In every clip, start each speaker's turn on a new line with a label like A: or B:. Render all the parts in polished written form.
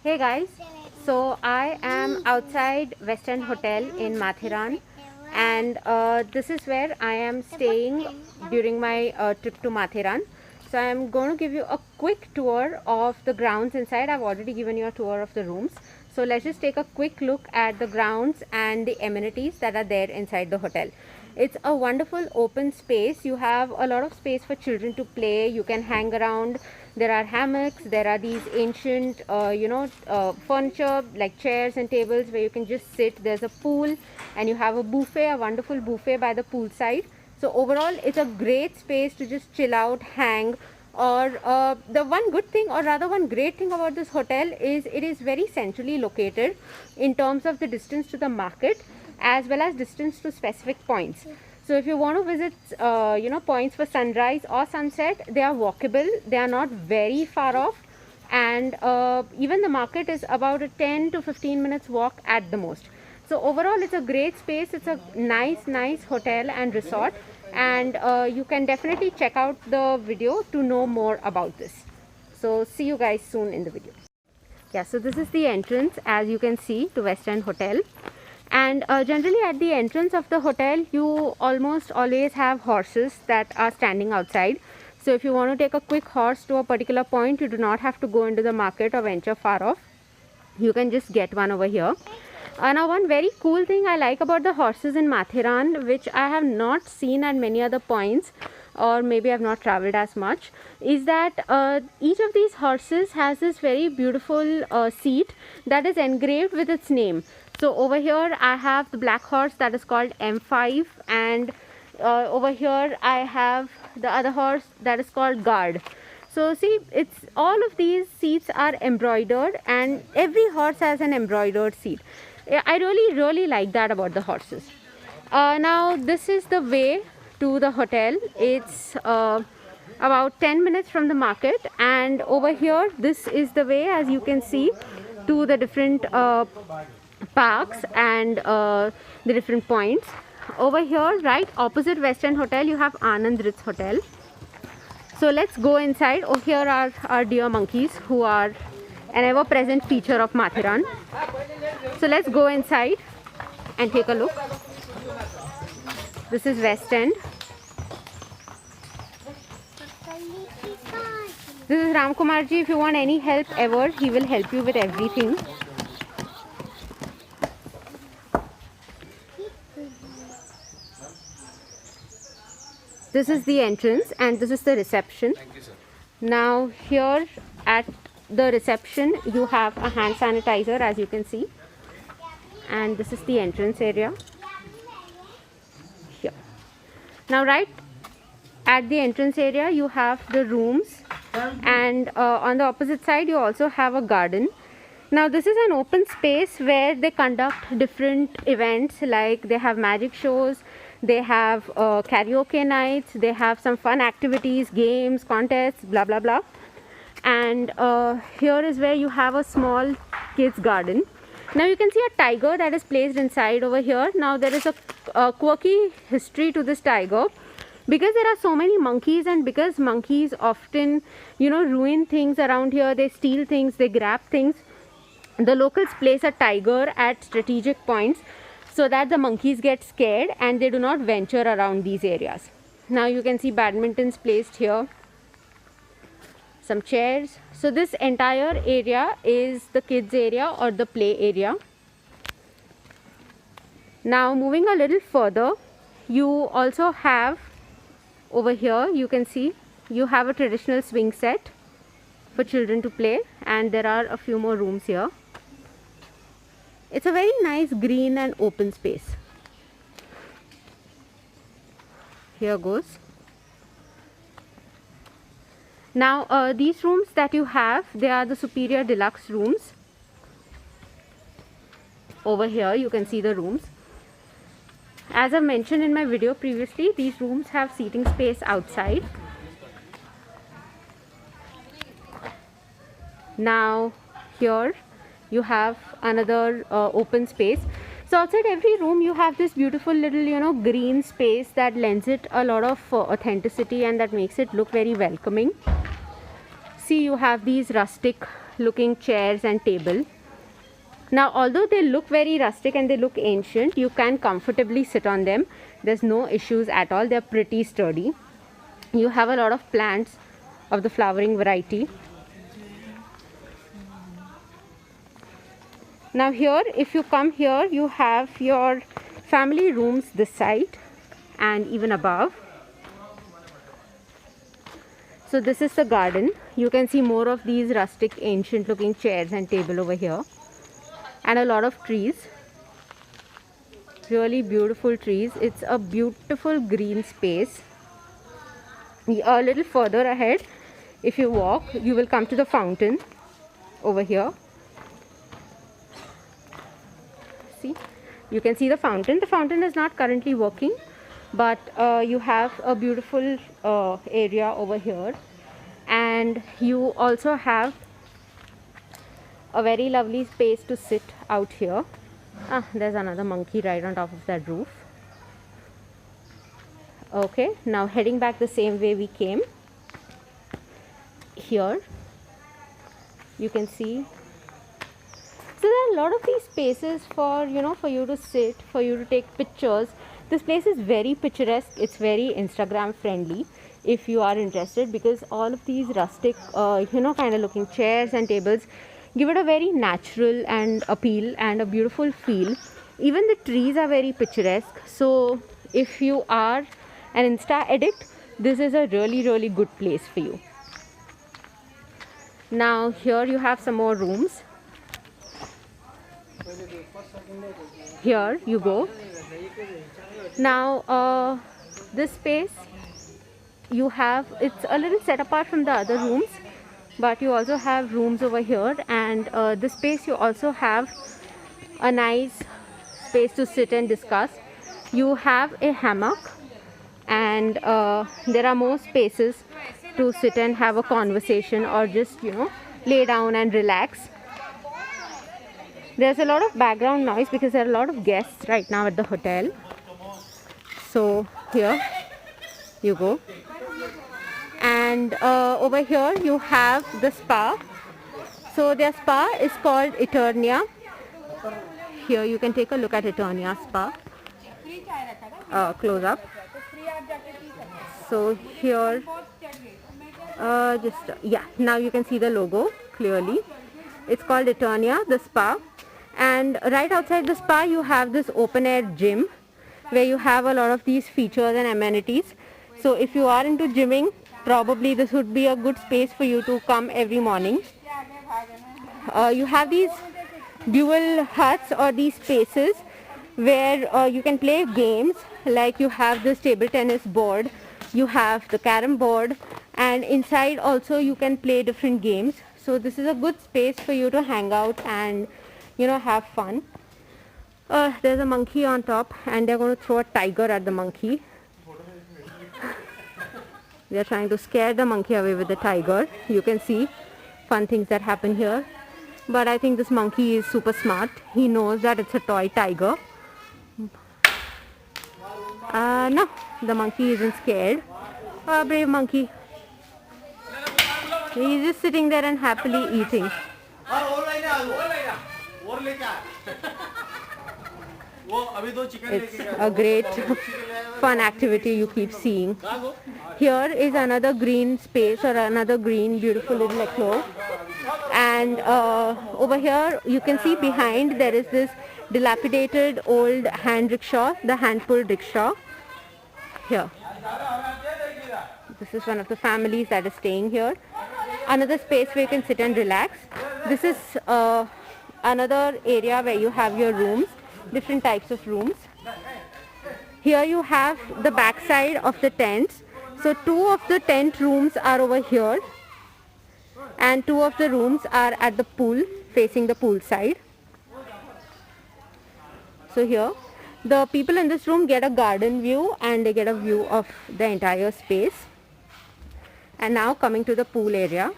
A: Hey guys, so I am outside West End Hotel in Mathiran, and this is where I am staying during my trip to Mathiran. So I am going to give you a quick tour of the grounds inside. I've already given you a tour of the rooms. So let's just take a quick look at the grounds and the amenities that are there inside the hotel. It's a wonderful open space. You have a lot of space for children to play. You can hang around. There are hammocks. There are these ancient furniture like chairs and tables where you can just sit. There's a pool and you have a buffet, a wonderful buffet by the poolside. So overall it's a great space to just chill out, hang, or the one good thing, or rather one great thing about this hotel is it is very centrally located in terms of the distance to the market as well as distance to specific points. So if you want to visit points for sunrise or sunset, they are walkable, they are not very far off, and even the market is about a 10 to 15 minutes walk at the most. So overall it's a great space. It's a nice hotel and resort, and you can definitely check out the video to know more about this. So see you guys soon in the video. Yeah, so this is the entrance, as you can see, to West End Hotel. And generally at the entrance of the hotel you almost always have horses that are standing outside. So if you want to take a quick horse to a particular point, you do not have to go into the market or venture far off. You can just get one over here. Now one very cool thing I like about the horses in Mathiran, which I have not seen at many other points, or maybe I have not traveled as much, is that each of these horses has this very beautiful seat that is engraved with its name. So over here I have the black horse that is called M5, and over here I have the other horse that is called Guard. So see, it's all of these seats are embroidered, and every horse has an embroidered seat. I really like that about the horses. Now this is the way to the hotel. It's about 10 minutes from the market, and over here this is the way, as you can see, to the different parks and the different points. Over here, right opposite West End Hotel, you have Anand Ritz Hotel. So let's go inside. Over here are our dear monkeys, who are an ever-present feature of Mathiran. So let's go inside and take a look. This is West End. This is Ram Kumar ji. If you want any help ever, he will help you with everything. This is the entrance and this is the reception. Now here at the reception you have a hand sanitizer, as you can see, and this is the entrance area here. Now right at the entrance area you have the rooms, and on the opposite side you also have a garden. Now this is an open space where they conduct different events, like they have magic shows, they have karaoke nights, they have some fun activities, games, contests, blah blah blah. And here is where you have a small kids garden. Now you can see a tiger that is placed inside over here. Now there is a quirky history to this tiger, because there are so many monkeys, and because monkeys often ruin things around here. They steal things, they grab things. The locals place a tiger at strategic points so that the monkeys get scared and they do not venture around these areas. Now you can see badmintons placed here, some chairs. So this entire area is the kids area or the play area. Now moving a little further, you also have over here, you can see you have a traditional swing set for children to play, and there are a few more rooms here. It's a very nice green and open space. Here goes. Now these rooms that you have, they are the superior deluxe rooms. Over here you can see the rooms. As I mentioned in my video previously, these rooms have seating space outside. Now here you have another open space. So outside every room you have this beautiful little green space that lends it a lot of authenticity and that makes it look very welcoming. See, you have these rustic looking chairs and table. Now, although they look very rustic and they look ancient, you can comfortably sit on them. There's no issues at all. They're pretty sturdy. You have a lot of plants of the flowering variety. Now here, if you come here, you have your family rooms this side and even above. So this is the garden. You can see more of these rustic, ancient looking chairs and table over here. And a lot of trees. Really beautiful trees. It's a beautiful green space. A little further ahead, if you walk, you will come to the fountain over here. See, you can see the fountain. The fountain is not currently working, but you have a beautiful area over here, and you also have a very lovely space to sit out here. There's another monkey right on top of that roof. Okay, now heading back the same way we came. Here you can see, so there are a lot of these spaces for for you to sit, for you to take pictures. This place is very picturesque. It's very Instagram friendly if you are interested, because all of these rustic kind of looking chairs and tables give it a very natural and appeal and a beautiful feel. Even the trees are very picturesque. So if you are an Insta addict, this is a really good place for you. Now here you have some more rooms. Here you go. Now this space you have, it's a little set apart from the other rooms, but you also have rooms over here, and this space you also have a nice space to sit and discuss. You have a hammock, and there are more spaces to sit and have a conversation, or just lay down and relax. There's a lot of background noise because there are a lot of guests right now at the hotel. So here you go. And over here you have the spa. So their spa is called Eternia. Here you can take a look at Eternia spa. Close up. So here now you can see the logo clearly. It's called Eternia, the spa. And right outside the spa you have this open air gym where you have a lot of these features and amenities. So if you are into gymming, probably this would be a good space for you to come every morning. You have these dual huts or these spaces where you can play games, like you have this table tennis board, you have the carom board, and inside also you can play different games. So this is a good space for you to hang out and have fun. There's a monkey on top, and they're going to throw a tiger at the monkey. They're trying to scare the monkey away with the tiger. You can see fun things that happen here. But I think this monkey is super smart. He knows that it's a toy tiger. No, the monkey isn't scared. Brave monkey. He's just sitting there and happily eating. It's a great fun activity you keep seeing. Here is another green space, or another green beautiful little enclosure. And over here you can see behind there is this dilapidated old hand rickshaw, the hand pulled rickshaw. Here. This is one of the families that is staying here. Another space where you can sit and relax. This is another area where you have your rooms, different types of rooms. Here you have the back side of the tents. So 2 of the tent rooms are over here, and 2 of the rooms are at the pool, facing the pool side. So here the people in this room get a garden view, and they get a view of the entire space. And now coming to the pool area.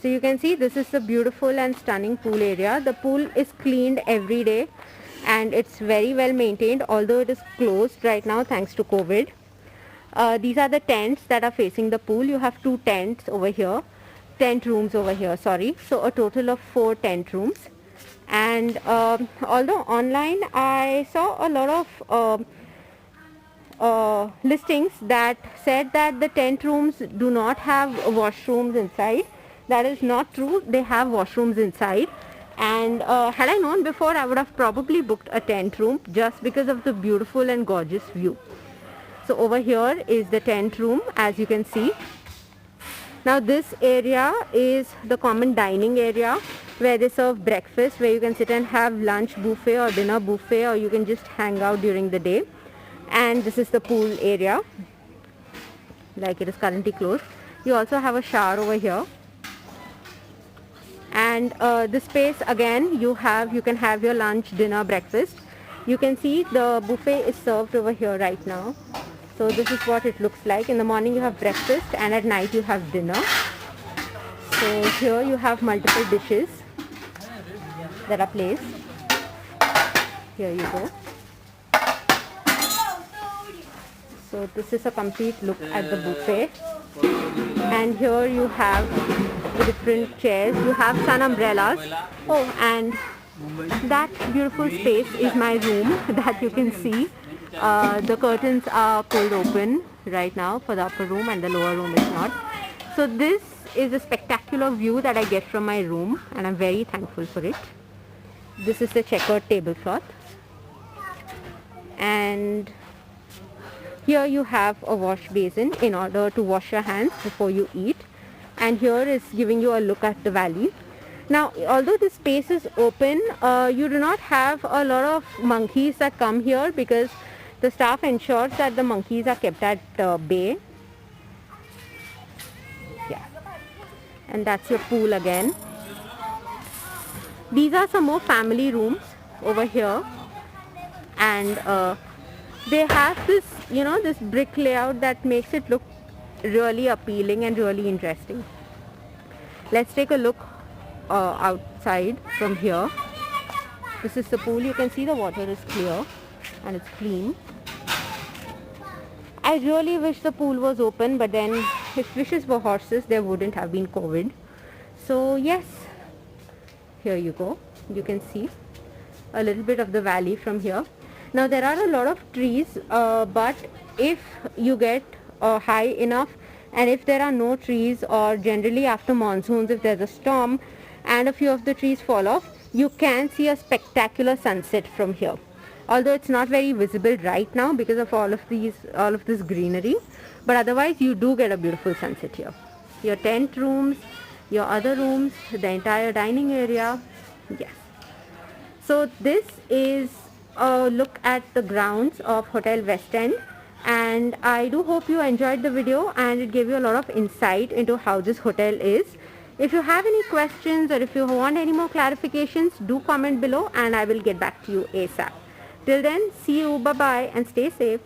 A: So you can see this is a beautiful and stunning pool area. The pool is cleaned every day, and it's very well maintained, although it is closed right now thanks to COVID. These are the tents that are facing the pool. You have 2 tents over here, tent rooms over here, sorry. So a total of 4 tent rooms. And although online I saw a lot of listings that said that the tent rooms do not have washrooms inside. That is not true. They have washrooms inside. And had I known before, I would have probably booked a tent room just because of the beautiful and gorgeous view. So over here is the tent room, as you can see. Now this area is the common dining area where they serve breakfast, where you can sit and have lunch buffet or dinner buffet, or you can just hang out during the day. And this is the pool area, like it is currently closed. You also have a shower over here. And this space again, you can have your lunch, dinner, breakfast. You can see the buffet is served over here right now. So this is what it looks like. In the morning you have breakfast and at night you have dinner. So here you have multiple dishes that are placed. Here you go. So this is a complete look at the buffet. And here you have the different chairs. You have sun umbrellas. Oh, and that beautiful space is my room that you can see. The curtains are pulled open right now for the upper room, and the lower room is not. So this is a spectacular view that I get from my room, and I'm very thankful for it. This is the checkered tablecloth. And here you have a wash basin in order to wash your hands before you eat. And here is giving you a look at the valley. Now, although this space is open, you do not have a lot of monkeys that come here because the staff ensures that the monkeys are kept at bay. Yeah. And that's your pool again. These are some more family rooms over here. And they have this, this brick layout that makes it look really appealing and really interesting. Let's take a look outside from here. This is the pool. You can see the water is clear and it's clean. I really wish the pool was open, but then if wishes were horses, there wouldn't have been COVID. So yes, here you go. You can see a little bit of the valley from here. Now there are a lot of trees, but if you get high enough, and if there are no trees, or generally after monsoons if there's a storm and a few of the trees fall off, you can see a spectacular sunset from here. Although it's not very visible right now because of all of this greenery, but otherwise you do get a beautiful sunset here. Your tent rooms, your other rooms, the entire dining area. Yes. So this is a look at the grounds of Hotel West End, and I do hope you enjoyed the video and it gave you a lot of insight into how this hotel is. If you have any questions or if you want any more clarifications, do comment below and I will get back to you ASAP. Till then, see you, bye bye, and stay safe.